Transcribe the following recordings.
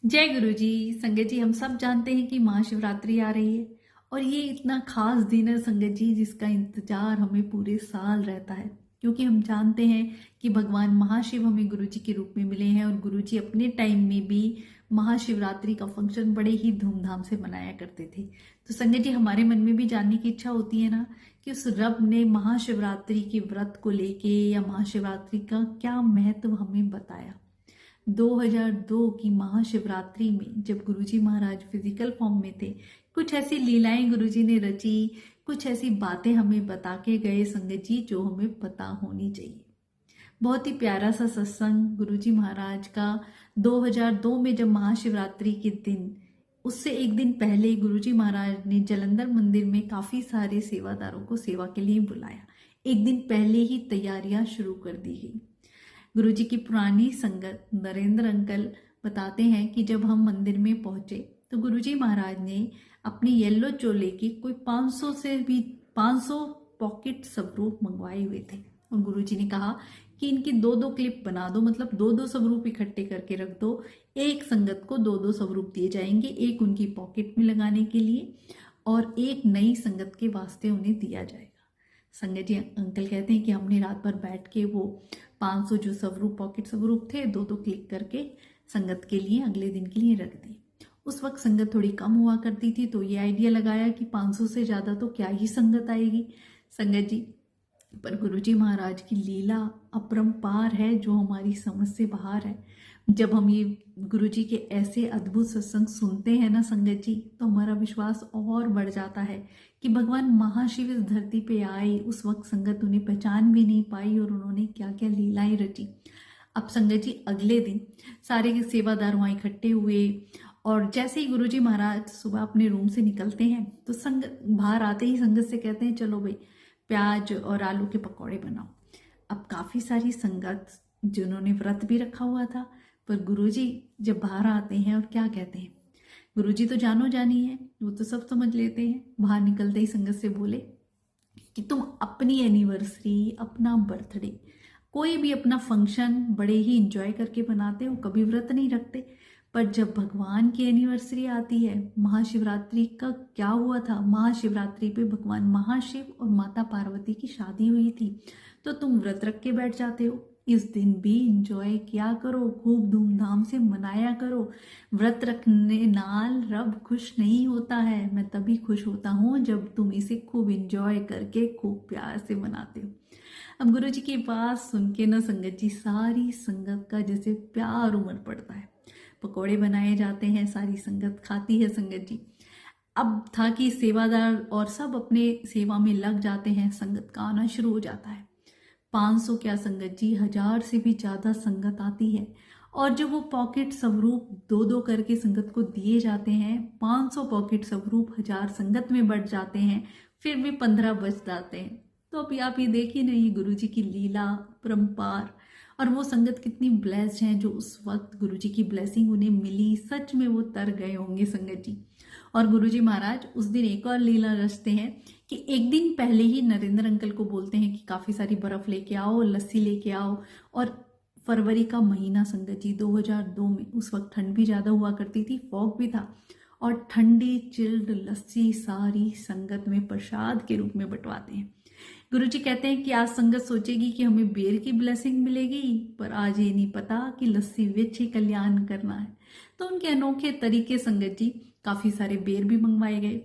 जय गुरु जी। संगत जी, हम सब जानते हैं कि महाशिवरात्रि आ रही है और ये इतना खास दिन है संगत जी, जिसका इंतजार हमें पूरे साल रहता है। क्योंकि हम जानते हैं कि भगवान महाशिव हमें गुरु जी के रूप में मिले हैं और गुरु जी अपने टाइम में भी महाशिवरात्रि का फंक्शन बड़े ही धूमधाम से मनाया करते थे। तो संगत जी, हमारे मन में भी जानने की इच्छा होती है ना कि उस रब ने महाशिवरात्रि के व्रत को लेके या महाशिवरात्रि का क्या महत्व हमें बताया। 2002 की महाशिवरात्रि में जब गुरुजी महाराज फिजिकल फॉर्म में थे, कुछ ऐसी लीलाएं गुरुजी ने रची, कुछ ऐसी बातें हमें बता के गए संगत जी, जो हमें पता होनी चाहिए। बहुत ही प्यारा सा सत्संग गुरुजी महाराज का 2002 में, जब महाशिवरात्रि के दिन, उससे एक दिन पहले गुरुजी महाराज ने जलंधर मंदिर में काफी सारे सेवादारों को सेवा के लिए बुलाया। एक दिन पहले ही तैयारियां शुरू कर दी गई। गुरुजी की पुरानी संगत नरेंद्र अंकल बताते हैं कि जब हम मंदिर में पहुंचे तो गुरुजी महाराज ने अपनी येलो चोले की कोई 500 से भी 500 पॉकेट स्वरूप मंगवाए हुए थे और गुरुजी ने कहा कि इनकी दो दो क्लिप बना दो, मतलब दो दो स्वरूप इकट्ठे करके रख दो। एक संगत को दो दो स्वरूप दिए जाएंगे, एक उनकी पॉकेट में लगाने के लिए और एक नई संगत के वास्ते उन्हें दिया जाएगा। संगत जी अंकल कहते हैं कि हमने रात भर बैठ के वो 500 जो स्वरूप, पॉकेट स्वरूप थे, दो दो क्लिक करके संगत के लिए अगले दिन के लिए रख दी। उस वक्त संगत थोड़ी कम हुआ करती थी, तो ये आइडिया लगाया कि 500 से ज़्यादा तो क्या ही संगत आएगी संगत जी। पर गुरुजी महाराज की लीला अपरंपार है, जो हमारी समझ से बाहर है। जब हम ये गुरुजी के ऐसे अद्भुत सत्संग सुनते हैं ना संगत जी, तो हमारा विश्वास और बढ़ जाता है कि भगवान महाशिव इस धरती पे आए। उस वक्त संगत उन्हें पहचान भी नहीं पाई और उन्होंने क्या क्या लीलाएं रची। अब संगत जी अगले दिन सारे के सेवादार वहाँ इकट्ठे हुए और जैसे ही गुरुजी महाराज सुबह अपने रूम से निकलते हैं तो संगत बाहर आते ही संगत से कहते हैं, चलो भाई प्याज और आलू के पकौड़े बनाओ। अब काफ़ी सारी संगत जिन्होंने व्रत भी रखा हुआ था, पर गुरुजी जब बाहर आते हैं और क्या कहते हैं, गुरुजी तो जानो जानी है, वो तो सब समझ लेते हैं। बाहर निकलते ही संगत से बोले कि तुम अपनी एनिवर्सरी, अपना बर्थडे, कोई भी अपना फंक्शन बड़े ही इंजॉय करके बनाते हो, कभी व्रत नहीं रखते। पर जब भगवान की एनिवर्सरी आती है, महाशिवरात्रि का क्या हुआ था, महाशिवरात्रि पे भगवान महाशिव और माता पार्वती की शादी हुई थी, तो तुम व्रत रख के बैठ जाते हो। इस दिन भी इंजॉय किया करो, खूब धूमधाम से मनाया करो। व्रत रखने नाल रब खुश नहीं होता है, मैं तभी खुश होता हूँ जब तुम इसे खूब इंजॉय करके खूब प्यार से मनाते हो। अब गुरु जी की बात सुन के ना संगत जी, सारी संगत का जैसे प्यार उमड़ पड़ता है। पकौड़े बनाए जाते हैं, सारी संगत खाती है संगत जी। अब था कि सेवादार और सब अपने सेवा में लग जाते हैं, संगत का आना शुरू हो जाता है। 500 क्या संगत जी, 1000 से भी ज्यादा संगत आती है और जब वो पॉकेट स्वरूप दो दो करके संगत को दिए जाते हैं, 500 पॉकेट स्वरूप 1000 संगत में बढ़ जाते हैं, फिर भी 15 बच जाते हैं। तो अभी आप ये देखिए ना, ये गुरु जी की लीला परंपार, और वो संगत कितनी ब्लेस्ड हैं जो उस वक्त गुरु जी की ब्लेसिंग उन्हें मिली। सच में वो तर गए होंगे संगत जी। और गुरु जी महाराज उस दिन एक और लीला रचते हैं कि एक दिन पहले ही नरेंद्र अंकल को बोलते हैं कि काफी सारी बर्फ लेके आओ, लस्सी लेके आओ। और फरवरी का महीना संगत जी 2002 में, उस वक्त ठंड भी ज्यादा हुआ करती थी, फॉग भी था, और ठंडी चिल्ड लस्सी सारी संगत में प्रसाद के रूप में बंटवाते हैं। गुरुजी कहते हैं कि आज संगत सोचेगी कि हमें बेर की ब्लेसिंग मिलेगी, पर आज ये नहीं पता कि लस्सी विच ही कल्याण करना है। तो उनके अनोखे तरीके संगत जी, काफी सारे बेर भी मंगवाए गए।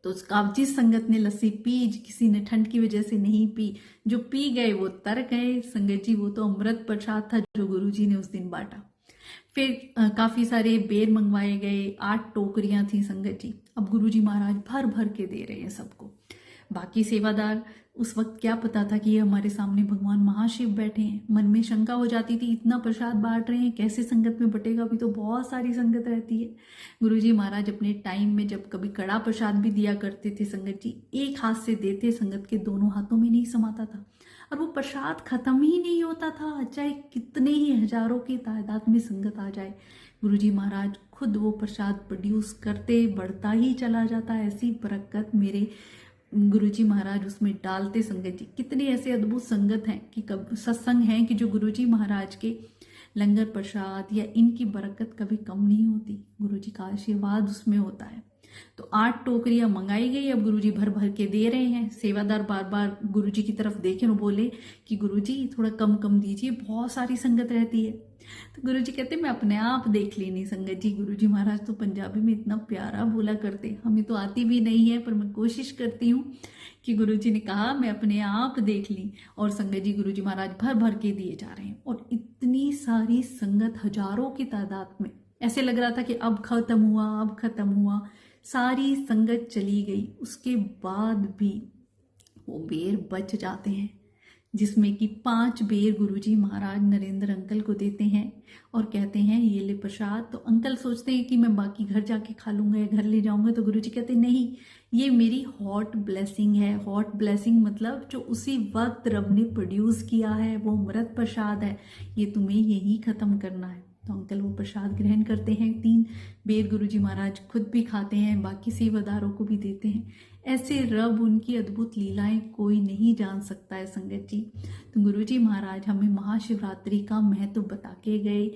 तो जिस संगत ने लस्सी पी, किसी ने ठंड की वजह से नहीं पी, जो पी गए वो तर गए संगत जी। वो तो अमृत प्रसाद था जो गुरुजी ने उस दिन बांटा। फिर काफी सारे बेर मंगवाए गए, 8 टोकरियां थी संगत जी। अब गुरुजी महाराज भर भर के दे रहे हैं सबको। बाकी सेवादार, उस वक्त क्या पता था कि ये हमारे सामने भगवान महाशिव बैठे हैं। मन में शंका हो जाती थी, इतना प्रसाद बांट रहे हैं, कैसे संगत में बटेगा, अभी तो बहुत सारी संगत रहती है। गुरुजी महाराज अपने टाइम में जब कभी कड़ा प्रसाद भी दिया करते थे संगत जी, एक हाथ से देते, संगत के दोनों हाथों में नहीं समाता था और वो प्रसाद खत्म ही नहीं होता था, चाहे कितने ही हजारों की तादाद में संगत आ जाए। गुरुजी महाराज खुद वो प्रसाद प्रोड्यूस करते, बढ़ता ही चला जाता। ऐसी बरकत मेरे गुरुजी महाराज उसमें डालते संगत जी। कितने ऐसे अद्भुत संगत हैं कि कब सत्संग हैं कि जो गुरुजी महाराज के लंगर प्रसाद या इनकी बरकत कभी कम नहीं होती, गुरुजी का आशीर्वाद उसमें होता है। तो 8 टोकरियां मंगाई गई, अब गुरुजी भर भर के दे रहे हैं। सेवादार बार बार गुरुजी की तरफ देखे और बोले कि गुरुजी थोड़ा कम कम दीजिए, बहुत सारी संगत रहती है। तो गुरुजी कहते मैं अपने आप देख लेनी संगत जी। गुरुजी महाराज तो पंजाबी में इतना प्यारा बोला करते, हमें तो आती भी नहीं है पर मैं कोशिश करती हूँ कि गुरुजी ने कहा मैं अपने आप देख ली। और संगत जी गुरुजी महाराज भर भर के दिए जा रहे हैं और इतनी सारी संगत, हजारों की तादाद में, ऐसे लग रहा था कि अब खत्म हुआ, अब खत्म हुआ। सारी संगत चली गई, उसके बाद भी वो बेर बच जाते हैं, जिसमें कि 5 बेर गुरुजी महाराज नरेंद्र अंकल को देते हैं और कहते हैं ये ले प्रसाद। तो अंकल सोचते हैं कि मैं बाकी घर जाके खा लूंगा या घर ले जाऊंगा, तो गुरुजी कहते नहीं, ये मेरी हॉट ब्लेसिंग है। हॉट ब्लेसिंग मतलब जो उसी वक्त रब ने प्रोड्यूस किया है, वो अमृत प्रसाद है, ये तुम्हें यही खत्म करना है। तो अंकल वो प्रसाद ग्रहण करते हैं। 3 बेर गुरुजी महाराज खुद भी खाते हैं, बाकी सेवादारों को भी देते हैं। ऐसे रब, उनकी अद्भुत लीलाएं कोई नहीं जान सकता है संगत जी। तो गुरुजी महाराज हमें महाशिवरात्रि का महत्व बता के गए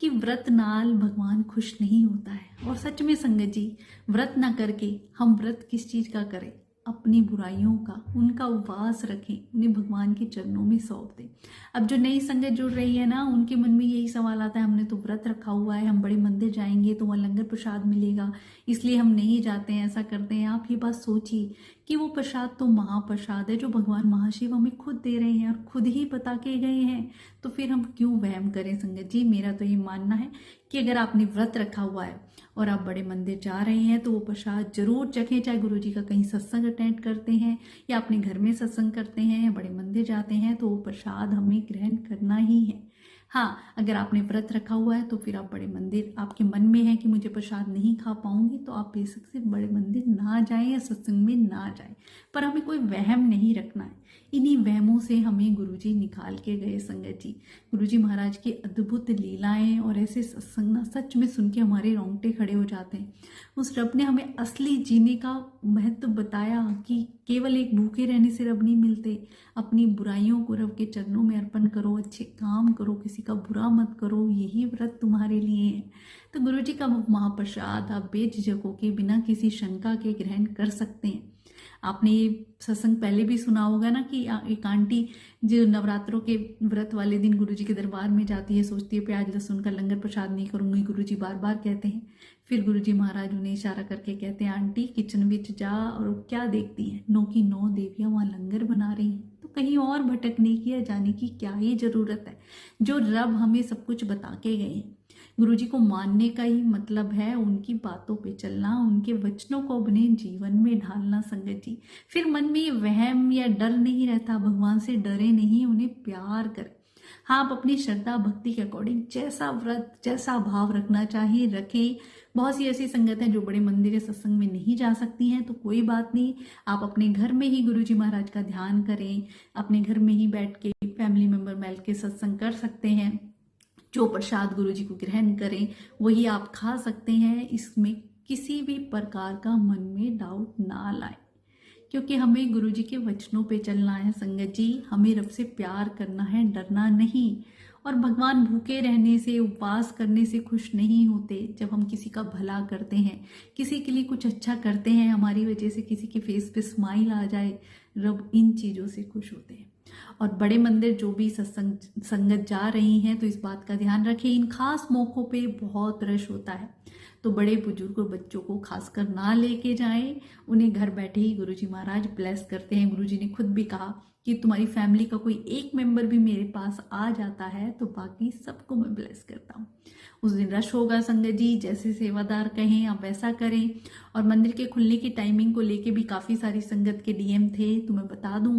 कि व्रत नाल भगवान खुश नहीं होता है। और सच में संगत जी, व्रत ना करके हम व्रत किस चीज का करें? अपनी बुराइयों का, उनका उपवास रखें, उन्हें भगवान के चरणों में सौंप दें। अब जो नई संगत जुड़ रही है ना, उनके मन में यही सवाल आता है, हमने तो व्रत रखा हुआ है, हम बड़े मंदिर जाएंगे तो वहाँ लंगर प्रसाद मिलेगा, इसलिए हम नहीं जाते हैं, ऐसा करते हैं। आप ये बात सोचिए कि वो प्रसाद तो महाप्रसाद है जो भगवान महाशिव हमें खुद दे रहे हैं और खुद ही बता के गए हैं, तो फिर हम क्यों वहम करें संगत जी। मेरा तो ये मानना है कि अगर आपने व्रत रखा हुआ है और आप बड़े मंदिर जा रहे हैं तो वो प्रसाद जरूर चखें, चाहे गुरुजी का कहीं सत्संग अटेंड करते हैं या अपने घर में सत्संग करते हैं या बड़े मंदिर जाते हैं, तो वो प्रसाद हमें ग्रहण करना ही है। हाँ, अगर आपने व्रत रखा हुआ है तो फिर आप बड़े मंदिर, आपके मन में है कि मुझे प्रसाद नहीं खा पाऊंगी, तो आप बेशक से बड़े मंदिर ना जाएं या सत्संग में ना जाएं, पर हमें कोई वहम नहीं रखना है। इन्हीं वहमों से हमें गुरुजी निकाल के गए संगत जी। गुरुजी महाराज की अद्भुत लीलाएं और ऐसे सत्संग ना सच में सुन के हमारे रोंगटे खड़े हो जाते हैं। उस रब ने हमें असली जीने का महत्व बताया कि केवल एक भूखे रहने से रब नहीं मिलते, अपनी बुराइयों को रब के चरणों में अर्पण करो, अच्छे काम करो, किसी का बुरा मत करो, यही व्रत तुम्हारे लिए है। तो गुरुजी का महाप्रसाद आप बेझिझक होके, बिना किसी शंका के ग्रहण कर सकते हैं। आपने ये सत्संग पहले भी सुना होगा ना कि एक आंटी जो नवरात्रों के व्रत वाले दिन गुरुजी के दरबार में जाती है, सोचती है प्याज लहसुन का लंगर प्रसाद नहीं करूंगी, गुरुजी बार बार कहते हैं। फिर गुरुजी महाराज उन्हें इशारा करके कहते हैं, आंटी किचन विच जा, और वो क्या देखती हैं, 9 की 9 देवियां वहां लंगर बना रही हैं, तो कहीं और भटकने की या जाने की क्या ही जरूरत है, जो रब हमें सब कुछ बता के गए हैं। गुरुजी को मानने का ही मतलब है उनकी बातों पे चलना, उनके वचनों को अपने जीवन में ढालना संगत जी। फिर मन में वहम या डर नहीं रहता, भगवान से डरे नहीं, उन्हें प्यार करें। हाँ, आप अपनी श्रद्धा भक्ति के अकॉर्डिंग जैसा व्रत, जैसा भाव रखना चाहिए रखें। बहुत सी ऐसी संगत हैं जो बड़े मंदिर या सत्संग में नहीं जा सकती हैं, तो कोई बात नहीं, आप अपने घर में ही गुरुजी महाराज का ध्यान करें, अपने घर में ही बैठ के फैमिली मेंबर मिल के सत्संग कर सकते हैं। जो प्रसाद गुरुजी को ग्रहण करें वही आप खा सकते हैं, इसमें किसी भी प्रकार का मन में डाउट ना लाए, क्योंकि हमें गुरुजी के वचनों पे चलना है संगत जी। हमें रब से प्यार करना है, डरना नहीं। और भगवान भूखे रहने से, उपवास करने से खुश नहीं होते। जब हम किसी का भला करते हैं, किसी के लिए कुछ अच्छा करते हैं, हमारी वजह से किसी के फेस पे स्माइल आ जाए, रब इन चीज़ों से खुश होते हैं। और बड़े मंदिर जो भी सत्संग संगत जा रही हैं, तो इस बात का ध्यान रखें, इन खास मौक़ों पे बहुत रश होता है, तो बड़े बुजुर्ग और बच्चों को खासकर ना लेके जाएं। उन्हें घर बैठे ही गुरुजी महाराज ब्लेस करते हैं। गुरुजी ने खुद भी कहा कि तुम्हारी फैमिली का कोई एक मेंबर भी मेरे पास आ जाता है तो बाकी सबको मैं ब्लेस करता हूँ। उस दिन रश होगा संगत जी, जैसे सेवादार कहें आप वैसा करें। और मंदिर के खुलने की टाइमिंग को लेके भी काफ़ी सारी संगत के डीएम थे, तो मैं बता दूं,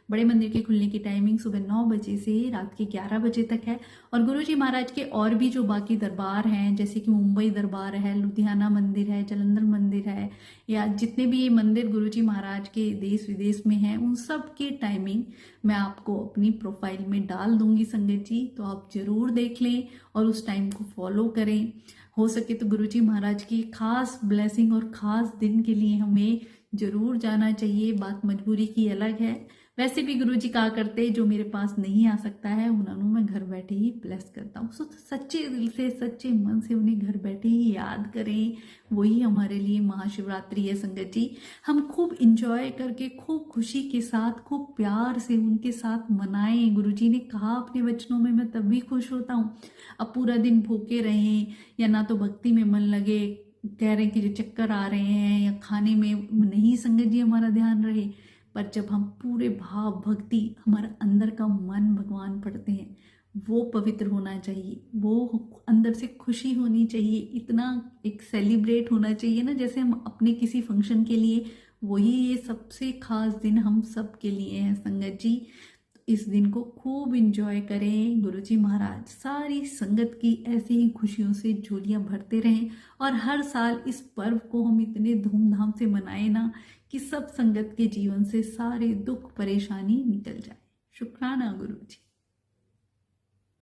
बड़े मंदिर के खुलने की टाइमिंग सुबह 9 बजे से रात के 11 बजे तक है। और गुरुजी महाराज के और भी जो बाकी दरबार हैं, जैसे कि मुंबई दरबार है, लुधियाना मंदिर है, जालंधर मंदिर है, या जितने भी ये मंदिर गुरुजी महाराज के देश विदेश में हैं, उन सब की टाइमिंग मैं आपको अपनी प्रोफाइल में डाल दूंगी संगत जी, तो आप जरूर देख लें और उस टाइम को फॉलो करें। हो सके तो गुरुजी महाराज की खास ब्लेसिंग और खास दिन के लिए हमें जरूर जाना चाहिए। बात मजबूरी की अलग है, वैसे भी गुरुजी कहा करते जो मेरे पास नहीं आ सकता है उन्होंने मैं घर बैठे ही ब्लेस करता हूँ। सो सच्चे दिल से सच्चे मन से उन्हें घर बैठे ही याद करें, वही हमारे लिए महाशिवरात्रि है संगत जी। हम खूब इंजॉय करके खूब खुशी के साथ खूब प्यार से उनके साथ मनाएं। गुरुजी ने कहा अपने वचनों में, मैं तभी खुश होता हूँ। अब पूरा दिन भूखे रहें या ना तो भक्ति में मन लगे, कह रहे हैं कि जो चक्कर आ रहे हैं या खाने में नहीं संगत जी हमारा ध्यान रहे, पर जब हम पूरे भाव भक्ति हमारा अंदर का मन भगवान पढ़ते हैं, वो पवित्र होना चाहिए, वो अंदर से खुशी होनी चाहिए, इतना एक सेलिब्रेट होना चाहिए ना जैसे हम अपने किसी फंक्शन के लिए। वही ये सबसे खास दिन हम सब के लिए है संगत जी। इस दिन को खूब इंजॉय करें। गुरुजी महाराज सारी संगत की ऐसे ही खुशियों से झोलियां भरते रहें और हर साल इस पर्व को हम इतने धूमधाम से मनाएं ना कि सब संगत के जीवन से सारे दुख परेशानी निकल जाए। शुक्राना गुरुजी।